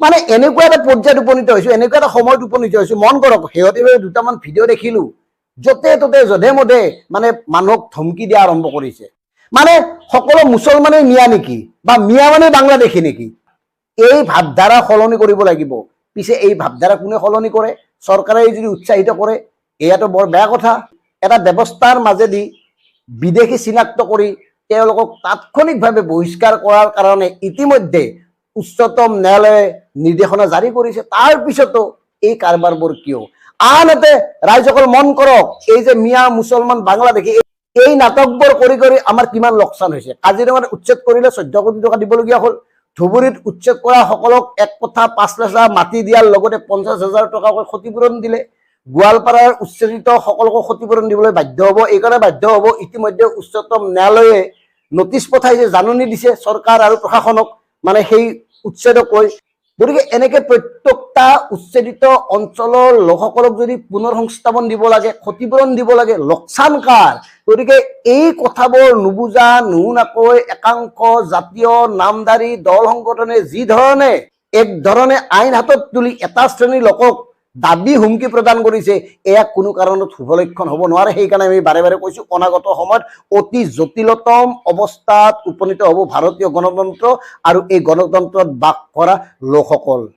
মানে এনেকুৱা এটা পৰ্যায়ত উপনীত হৈছো, এনেকুৱা এটা সময়ত উপনীত হৈছো। মন কৰক, শেহতীয়া দুটামান ভিডিঅ' দেখিলো, য'তে ত'তে যধে মধে মানে মানুহক ধমকি দিয়া আৰম্ভ কৰিছে। মানে সকলো মুছলমানে মিয়া নেকি, বা মিয়া মানে বাংলাদেশী নেকি? এই ভাৱধাৰা সলনি কৰিব লাগিব। পিছে এই ভাৱধাৰা কোনে সলনি কৰে? চৰকাৰে যদি উৎসাহিত কৰে, এয়াতো বৰ বেয়া কথা। এটা ব্যৱস্থাৰ মাজেদি বিদেশী চিনাক্ত কৰি তেওঁলোকক তাৎক্ষণিকভাৱে বহিষ্কাৰ কৰাৰ কাৰণে ইতিমধ্যে উচ্চতম ন্যায়ালয়ে নিৰ্দেশনা জাৰি কৰিছে। তাৰ পিছতো এই কাৰবাৰবোৰ কিয়? আনহাতে ৰাইজসকল মন কৰক, এই যে মিয়া মুছলমান বাংলাদেশী এই নাটকবোৰ কৰি কৰি আমাৰ কিমান লোকচান হৈছে। কাজিৰঙাত উচ্ছেদ কৰিলে 14 কোটি টকা দিবলগীয়া হ'ল। ধুবুৰীত উচ্ছেদ কৰা সকলক 1 কঠা 5 লেচা মাটি দিয়াৰ লগতে 50,000 টকাকৈ ক্ষতিপূৰণ দিলে। গোৱালপাৰাৰ উচ্ছেদিত সকলকো ক্ষতিপূৰণ দিবলৈ বাধ্য হ'ব। এইকাৰণে বাধ্য হ'ব, ইতিমধ্যে উচ্চতম ন্যায়ালয়ে নটিচ পঠাইছে, জাননী দিছে চৰকাৰ আৰু প্ৰশাসনক, মানে সেই উচ্ছেদক লৈ। গতিকে এনেকে প্ৰত্যেকটা উচ্ছেদিত অঞ্চলৰ লোকসকলক যদি পুনৰ সংস্থাপন দিব লাগে, ক্ষতিপূৰণ দিব লাগে, লোকচান কাৰ? গতিকে এই কথাবোৰ নুবুজা নুশুনাকৈ একাংশ জাতীয় নামদাৰী দল সংগঠনে যি ধৰণে এক ধৰণে আইন হাতত তুলি এটা শ্ৰেণীৰ লোকক দাবী হুমকি প্ৰদান কৰিছে, এয়া কোনো কাৰণত শুভলক্ষণ হ'ব নোৱাৰে। সেইকাৰণে আমি বাৰে বাৰে কৈছো, অনাগত সময়ত অতি জটিলতম অৱস্থাত উপনীত হ'ব ভাৰতীয় গণতন্ত্ৰ আৰু এই গণতন্ত্ৰত বাস কৰা লোকসকল।